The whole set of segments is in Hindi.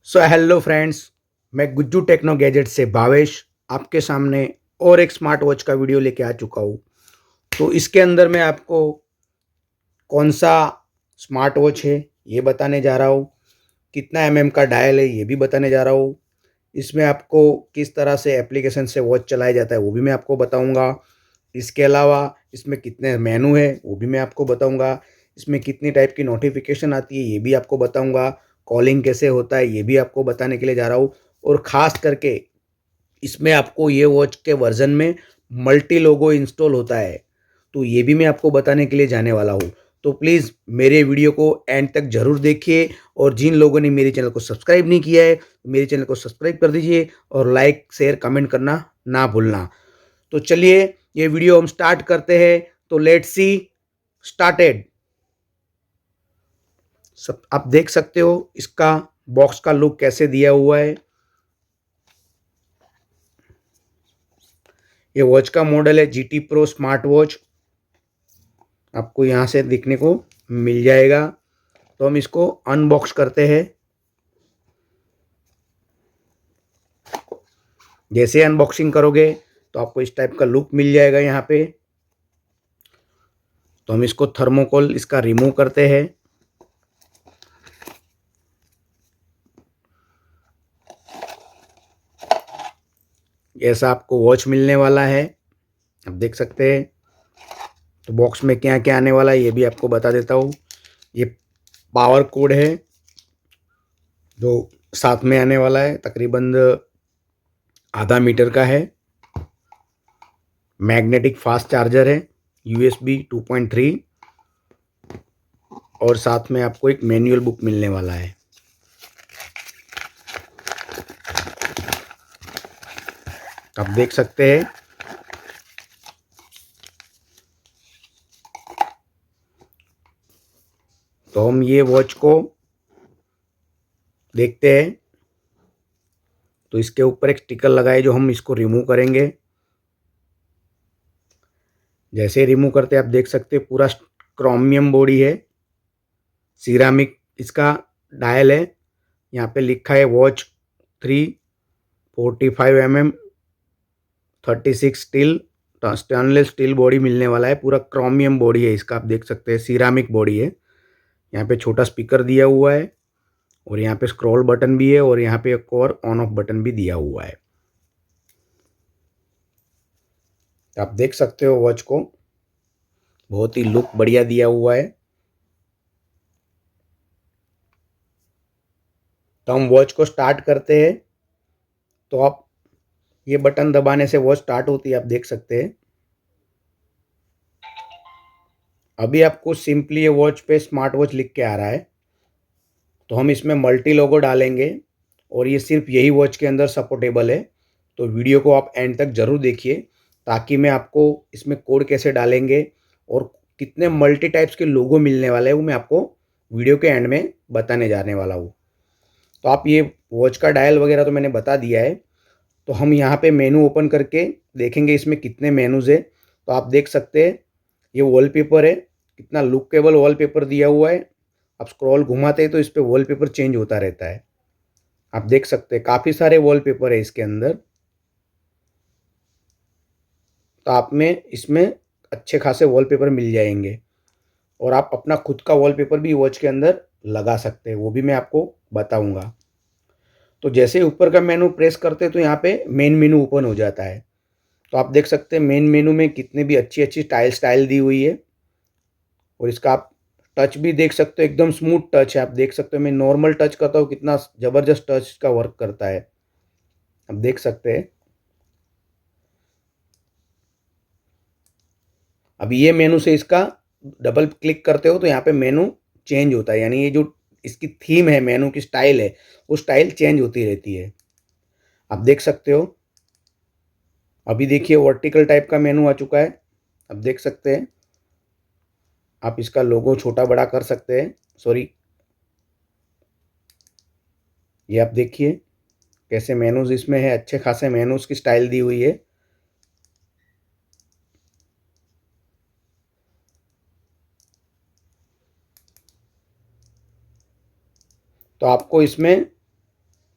सो हेलो फ्रेंड्स, मैं गुज्जू टेक्नो गैजेट से भावेश आपके सामने और एक स्मार्ट वॉच का वीडियो लेके आ चुका हूँ। तो इसके अंदर मैं आपको कौन सा स्मार्ट वॉच है ये बताने जा रहा हूँ, कितना का डायल है ये भी बताने जा रहा हूँ। इसमें आपको किस तरह से एप्लीकेशन से वॉच चलाया जाता है वो भी मैं आपको बताऊँगा। इसके अलावा इसमें कितने मेनू है वो भी मैं आपको बताऊँगा। इसमें कितनी टाइप की नोटिफिकेशन आती है ये भी आपको बताऊँगा। कॉलिंग कैसे होता है ये भी आपको बताने के लिए जा रहा हूँ। और ख़ास करके इसमें आपको ये वॉच के वर्ज़न में मल्टी लोगो इंस्टॉल होता है, तो ये भी मैं आपको बताने के लिए जाने वाला हूँ। तो प्लीज़ मेरे वीडियो को एंड तक ज़रूर देखिए, और जिन लोगों ने मेरे चैनल को सब्सक्राइब नहीं किया है, मेरे चैनल को सब्सक्राइब कर दीजिए और लाइक, शेयर, कमेंट करना ना भूलना। तो चलिए ये वीडियो हम स्टार्ट करते हैं। तो लेट्स सी स्टार्टेड। सब आप देख सकते हो इसका बॉक्स का लुक कैसे दिया हुआ है। ये वॉच का मॉडल है GT Pro स्मार्ट वॉच, आपको यहाँ से देखने को मिल जाएगा। तो हम इसको अनबॉक्स करते हैं। जैसे अनबॉक्सिंग करोगे तो आपको इस टाइप का लुक मिल जाएगा यहाँ पे। तो हम इसको थर्मोकोल इसका रिमूव करते हैं। ऐसा आपको वॉच मिलने वाला है, आप देख सकते हैं। तो बॉक्स में क्या क्या आने वाला है ये भी आपको बता देता हूँ। ये पावर कोड है जो साथ में आने वाला है, तकरीबन आधा मीटर का है। मैग्नेटिक फास्ट चार्जर है, USB 2.3, और साथ में आपको एक मैनुअल बुक मिलने वाला है। आप देख सकते हैं। तो हम ये वॉच को देखते हैं। तो इसके ऊपर एक स्टिकर लगा है जो हम इसको रिमूव करेंगे। जैसे रिमूव करते आप देख सकते हैं पूरा क्रोमियम बॉडी है, सिरामिक इसका डायल है। यहाँ पे लिखा है watch 345 mm 36 steel stainless steel body मिलने वाला है। पूरा क्रोमियम बॉडी है इसका, आप देख सकते हैं सिरामिक बॉडी है। यहाँ पे छोटा स्पीकर दिया हुआ है, और यहाँ पे स्क्रॉल बटन भी है, और यहाँ पे एक और ऑन ऑफ बटन भी दिया हुआ है। आप देख सकते हो वॉच को, बहुत ही लुक बढ़िया दिया हुआ है। तो हम वॉच को स्टार्ट करते हैं। तो आप ये बटन दबाने से वॉच स्टार्ट होती है, आप देख सकते हैं। अभी आपको सिंपली ये वॉच पे स्मार्ट वॉच लिख के आ रहा है। तो हम इसमें मल्टी लोगो डालेंगे, और ये सिर्फ यही वॉच के अंदर सपोर्टेबल है। तो वीडियो को आप एंड तक ज़रूर देखिए, ताकि मैं आपको इसमें कोड कैसे डालेंगे और कितने मल्टी टाइप्स के लोगो मिलने वाले हैं वो मैं आपको वीडियो के एंड में बताने जाने वाला हूँ। तो आप ये वॉच का डायल वगैरह तो मैंने बता दिया है। तो हम यहाँ पे मेनू ओपन करके देखेंगे इसमें कितने मेनूज़ है। तो आप देख सकते हैं ये वॉलपेपर है, कितना लुकेबल वॉलपेपर दिया हुआ है। आप स्क्रॉल घुमाते हैं तो इस पे वॉलपेपर चेंज होता रहता है। आप देख सकते हैं काफ़ी सारे वॉलपेपर है इसके अंदर। तो आप में इसमें अच्छे खासे वॉलपेपर मिल जाएंगे, और आप अपना खुद का वॉलपेपर भी वॉच के अंदर लगा सकते हैं, वो भी मैं आपको बताऊंगा। तो जैसे ऊपर का मेनू प्रेस करते हैं तो यहाँ पे मेन मेनू ओपन हो जाता है। तो आप देख सकते हैं मेन मेनू में कितनी भी अच्छी अच्छी स्टाइल दी हुई है, और इसका आप टच भी देख सकते हो, एकदम स्मूथ टच है। आप देख सकते हो मैं नॉर्मल टच करता हूँ, कितना ज़बरदस्त टच का वर्क करता है, आप देख सकते हैं। अब ये मेनू से इसका डबल क्लिक करते हो तो यहाँ पे मेनू चेंज होता है, यानी ये जो इसकी थीम है, मेनू की स्टाइल है, वो स्टाइल चेंज होती रहती है, आप देख सकते हो। अभी देखिए वर्टिकल टाइप का मेनू आ चुका है, आप देख सकते हैं। आप इसका लोगो छोटा बड़ा कर सकते हैं, सॉरी। ये आप देखिए कैसे मेनूज इसमें है, अच्छे खासे मेनूज की स्टाइल दी हुई है। तो आपको इसमें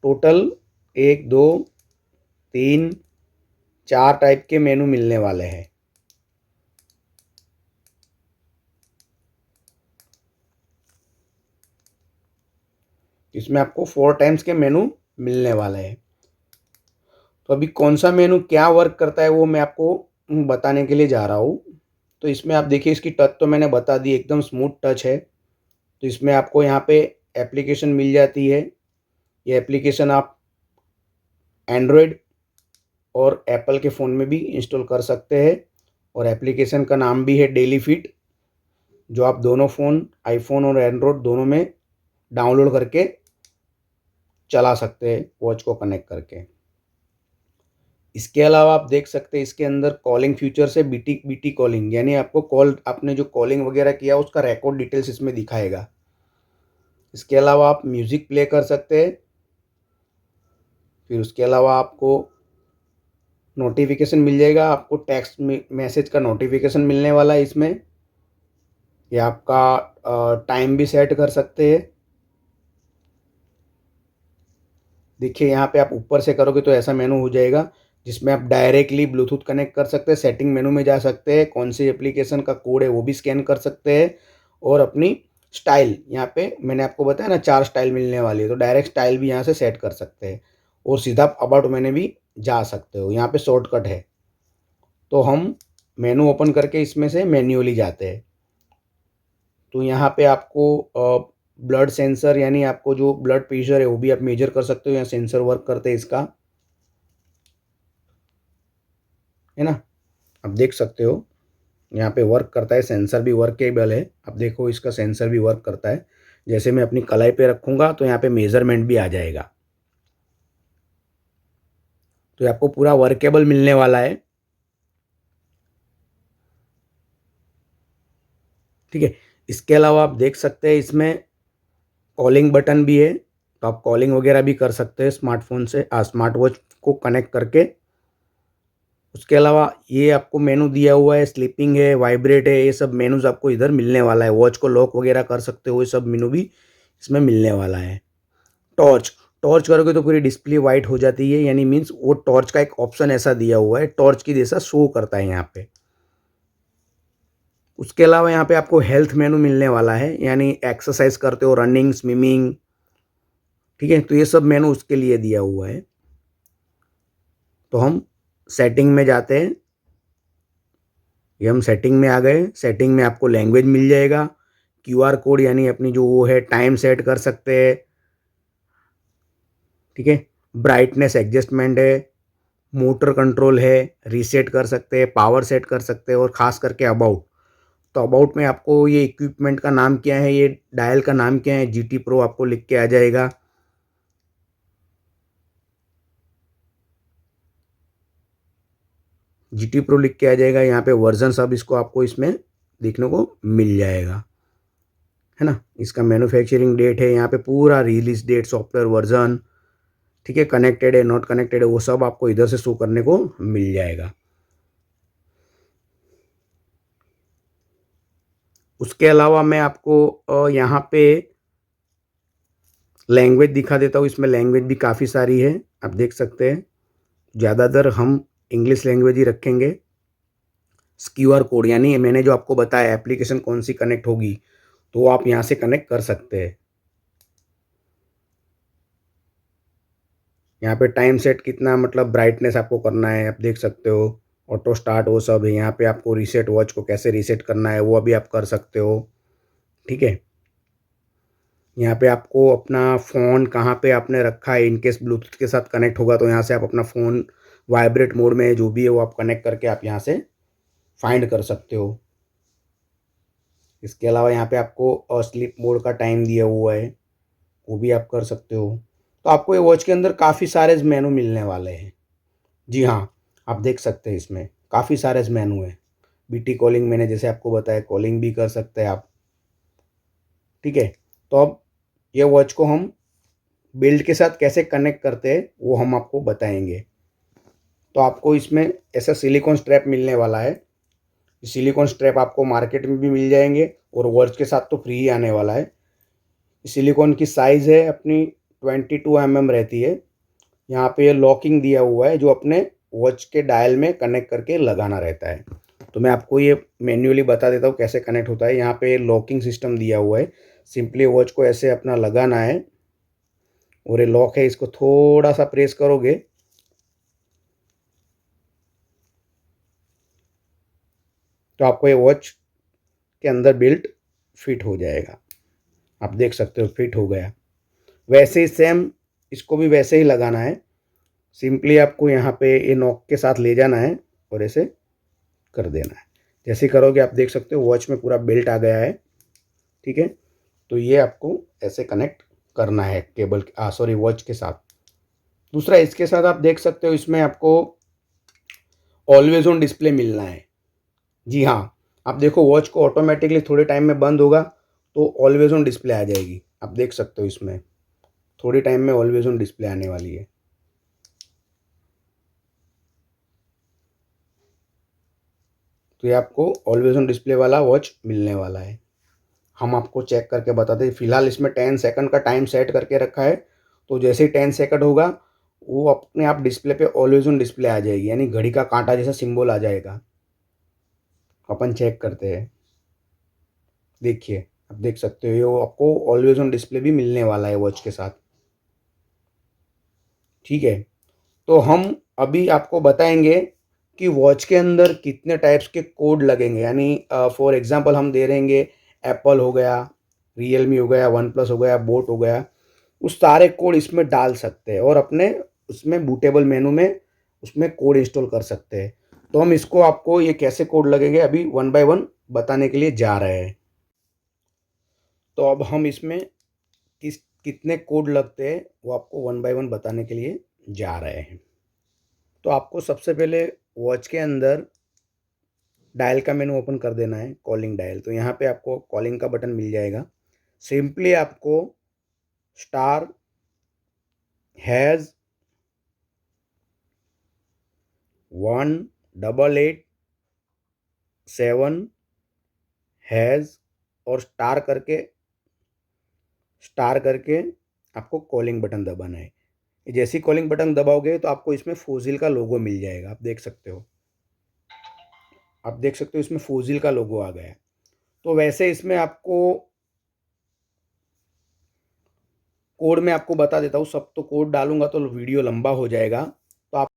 टोटल 1 2 3 4 टाइप के मेनू मिलने वाले हैं। इसमें आपको 4 टाइम्स के मेनू मिलने वाले हैं। तो अभी कौन सा मेनू क्या वर्क करता है वो मैं आपको बताने के लिए जा रहा हूँ। तो इसमें आप देखिए, इसकी टच तो मैंने बता दी, एकदम स्मूथ टच है। तो इसमें आपको यहाँ पे एप्लीकेशन मिल जाती है। ये एप्लीकेशन आप एंड्रॉयड और एप्पल के फ़ोन में भी इंस्टॉल कर सकते हैं। और एप्लीकेशन का नाम भी है डेली फिट, जो आप दोनों फ़ोन आईफोन और एंड्रॉयड दोनों में डाउनलोड करके चला सकते हैं वॉच को कनेक्ट करके। इसके अलावा आप देख सकते हैं इसके अंदर कॉलिंग फीचर्स है, बीटी कॉलिंग, यानी आपको कॉल, आपने जो कॉलिंग वगैरह किया उसका रिकॉर्ड डिटेल्स इसमें दिखाएगा। इसके अलावा आप म्यूज़िक प्ले कर सकते हैं। फिर उसके अलावा आपको नोटिफिकेशन मिल जाएगा, आपको टेक्स्ट मैसेज का नोटिफिकेशन मिलने वाला है इसमें। ये आपका टाइम भी सेट कर सकते हैं। देखिए यहाँ पे आप ऊपर से करोगे तो ऐसा मेनू हो जाएगा, जिसमें आप डायरेक्टली ब्लूटूथ कनेक्ट कर सकते हैं, सेटिंग मेनू में जा सकते हैं, कौन सी एप्लीकेशन का कोड है वो भी स्कैन कर सकते हैं, और अपनी स्टाइल, यहाँ पे मैंने आपको बताया ना 4 स्टाइल मिलने वाली है, तो डायरेक्ट स्टाइल भी यहाँ से सेट कर सकते हैं। और सीधा अबाउट मेनू भी जा सकते हो, यहाँ पे शॉर्टकट है। तो हम मेनू ओपन करके इसमें से मैन्युअली जाते हैं। तो यहाँ पे आपको ब्लड सेंसर, यानी आपको जो ब्लड प्रेशर है वो भी आप मेजर कर सकते हो, यहाँ सेंसर वर्क करते हैं इसका, है ना। आप देख सकते हो यहाँ पे वर्क करता है, सेंसर भी वर्केबल है। अब देखो इसका सेंसर भी वर्क करता है। जैसे मैं अपनी कलाई पे रखूँगा तो यहाँ पे मेज़रमेंट भी आ जाएगा। तो ये आपको पूरा वर्केबल मिलने वाला है, ठीक है। इसके अलावा आप देख सकते हैं इसमें कॉलिंग बटन भी है, तो आप कॉलिंग वगैरह भी कर सकते हैं स्मार्टफोन से, स्मार्ट वॉच को कनेक्ट करके। उसके अलावा ये आपको मेनू दिया हुआ है, स्लीपिंग है, वाइब्रेट है, ये सब मेनूज आपको इधर मिलने वाला है। वॉच को लॉक वगैरह कर सकते हो, ये सब मेनू भी इसमें मिलने वाला है। टॉर्च, टॉर्च करोगे तो पूरी डिस्प्ले वाइट हो जाती है, यानी मीन्स वो टॉर्च का एक ऑप्शन ऐसा दिया हुआ है, टॉर्च की जैसा शो करता है यहाँ पे। उसके अलावा यहाँ पे आपको हेल्थ मेनू मिलने वाला है, यानी एक्सरसाइज करते हो, रनिंग, स्विमिंग, ठीक है, तो ये सब मेनू उसके लिए दिया हुआ है। तो हम सेटिंग में जाते हैं। ये हम सेटिंग में आ गए। सेटिंग में आपको लैंग्वेज मिल जाएगा, क्यूआर कोड, यानी अपनी जो वो है टाइम सेट कर सकते हैं, ठीक है। ब्राइटनेस एडजस्टमेंट है, मोटर कंट्रोल है, रीसेट कर सकते हैं, पावर सेट कर सकते हैं, और ख़ास करके अबाउट। तो अबाउट में आपको ये इक्विपमेंट का नाम क्या है, ये डायल का नाम क्या है, जीटी प्रो आपको लिख के आ जाएगा। जीटी प्रो लिख के आ जाएगा। यहाँ पे वर्जन सब इसको आपको इसमें देखने को मिल जाएगा, है ना। इसका मैन्युफैक्चरिंग डेट है, यहाँ पे पूरा रिलीज डेट, सॉफ्टवेयर वर्जन, ठीक है, कनेक्टेड है, नॉट कनेक्टेड है, वो सब आपको इधर से शो करने को मिल जाएगा। उसके अलावा मैं आपको यहाँ पे लैंग्वेज दिखा देता हूँ। इसमें लैंग्वेज भी काफ़ी सारी है, आप देख सकते हैं। ज़्यादातर हम इंग्लिश लैंग्वेज ही रखेंगे। क्यूआर कोड, यानी मैंने जो आपको बताया एप्लीकेशन कौन सी कनेक्ट होगी, तो आप यहाँ से कनेक्ट कर सकते हैं। यहाँ पे टाइम सेट कितना, मतलब ब्राइटनेस आपको करना है, आप देख सकते हो। ऑटो स्टार्ट वो सब है। यहाँ पे आपको रीसेट, वॉच को कैसे रीसेट करना है वो अभी आप कर सकते हो, ठीक है। यहाँ पे आपको अपना फ़ोन कहाँ पे आपने रखा है, इनकेस ब्लूटूथ के साथ कनेक्ट होगा तो यहाँ से आप अपना फ़ोन वाइब्रेट मोड में जो भी है वो आप कनेक्ट करके आप यहाँ से फाइंड कर सकते हो। इसके अलावा यहाँ पे आपको स्लीप मोड का टाइम दिया हुआ है, वो भी आप कर सकते हो। तो आपको ये वॉच के अंदर काफ़ी सारे मेनू मिलने वाले हैं। जी हाँ, आप देख सकते हैं इसमें काफ़ी सारे मेनू हैं। बीटी कॉलिंग मैंने जैसे आपको बताया, कॉलिंग भी कर सकते हैं आप, ठीक है। तो अब ये वॉच को हम बिल्ड के साथ कैसे कनेक्ट करते हैं वो हम आपको बताएंगे। तो आपको इसमें ऐसा सिलिकॉन स्ट्रैप मिलने वाला है। सिलिकॉन स्ट्रैप आपको मार्केट में भी मिल जाएंगे, और वॉच के साथ तो फ्री ही आने वाला है। सिलिकॉन की साइज़ है अपनी 22 mm रहती है। यहाँ पे ये लॉकिंग दिया हुआ है जो अपने वॉच के डायल में कनेक्ट करके लगाना रहता है। तो मैं आपको ये मैन्युअली बता देता हूँ कैसे कनेक्ट होता है। यहाँ पे लॉकिंग सिस्टम दिया हुआ है, सिंपली वॉच को ऐसे अपना लगाना है और ये लॉक है, इसको थोड़ा सा प्रेस करोगे तो आपको ये वॉच के अंदर बेल्ट फिट हो जाएगा। आप देख सकते हो फिट हो गया। वैसे ही सेम इसको भी वैसे ही लगाना है। सिंपली आपको यहाँ पे ये नॉक के साथ ले जाना है और ऐसे कर देना है। जैसे करोगे आप देख सकते हो वॉच में पूरा बेल्ट आ गया है। ठीक है, तो ये आपको ऐसे कनेक्ट करना है केबल सॉरी वॉच के साथ। दूसरा इसके साथ आप देख सकते हो इसमें आपको ऑलवेज ऑन डिस्प्ले मिलना है। जी हाँ, आप देखो वॉच को ऑटोमेटिकली थोड़े टाइम में बंद होगा तो ऑलवेज ऑन डिस्प्ले आ जाएगी। आप देख सकते हो इसमें थोड़ी टाइम में ऑलवेज ऑन डिस्प्ले आने वाली है। तो ये आपको ऑलवेज ऑन डिस्प्ले वाला वॉच मिलने वाला है। हम आपको चेक करके बताते हैं। फिलहाल इसमें 10 सेकंड का टाइम सेट करके रखा है, तो जैसे ही 10 सेकंड होगा वो अपने आप डिस्प्ले पे ऑलवेज ऑन डिस्प्ले आ जाएगी, यानी घड़ी का कांटा जैसा सिंबल आ जाएगा। अपन चेक करते हैं। देखिए आप देख सकते हो ये आपको ऑलवेज ऑन डिस्प्ले भी मिलने वाला है वॉच के साथ। ठीक है, तो हम अभी आपको बताएंगे कि वॉच के अंदर कितने टाइप्स के कोड लगेंगे। यानी फॉर एग्जांपल हम दे रहेंगे एप्पल हो गया, रियलमी हो गया, वन प्लस हो गया, बोट हो गया, उस सारे कोड इसमें डाल सकते हैं और अपने उसमें बूटेबल मेनू में उसमें कोड इंस्टॉल कर सकते हैं। तो हम इसको आपको ये कैसे कोड लगेंगे अभी वन बाय वन बताने के लिए जा रहे हैं। तो अब हम इसमें कितने कोड लगते हैं वो आपको वन बाय वन बताने के लिए जा रहे हैं। तो आपको सबसे पहले वॉच के अंदर डायल का मेनू ओपन कर देना है, कॉलिंग डायल। तो यहाँ पे आपको कॉलिंग का बटन मिल जाएगा। सिंपली आपको स्टार हैज़ 1 8 8 7 हैज़ और स्टार करके आपको कॉलिंग बटन दबाना है। जैसे ही कॉलिंग बटन दबाओगे तो आपको इसमें फोजिल का लोगो मिल जाएगा। आप देख सकते हो, इसमें फोजिल का लोगो आ गया है। तो वैसे इसमें आपको कोड में आपको बता देता हूँ, सब तो कोड डालूंगा तो वीडियो लंबा हो जाएगा। तो आप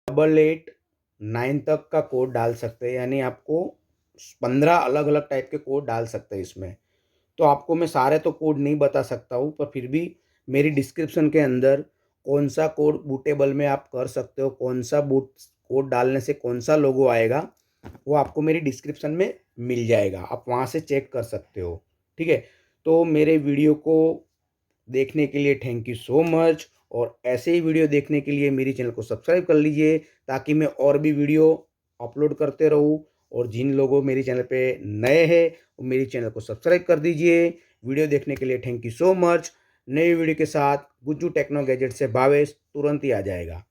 डबल 8 9 तक का कोड डाल सकते हैं, यानी आपको 15 अलग अलग टाइप के कोड डाल सकते हैं इसमें। तो आपको मैं सारे तो कोड नहीं बता सकता हूँ, पर फिर भी मेरी डिस्क्रिप्शन के अंदर कौन सा कोड बूटेबल में आप कर सकते हो, कौन सा बूट कोड डालने से कौन सा लोगो आएगा, वो आपको मेरी डिस्क्रिप्शन में मिल जाएगा। आप वहाँ से चेक कर सकते हो। ठीक है, तो मेरे वीडियो को देखने के लिए थैंक यू सो मच। और ऐसे ही वीडियो देखने के लिए मेरी चैनल को सब्सक्राइब कर लीजिए, ताकि मैं और भी वीडियो अपलोड करते रहूँ। और जिन लोगों मेरी चैनल पे नए हैं वो मेरी चैनल को सब्सक्राइब कर दीजिए। वीडियो देखने के लिए थैंक यू सो मच। नई वीडियो के साथ गुज्जू टेक्नो गैजेट से भावेश तुरंत ही आ जाएगा।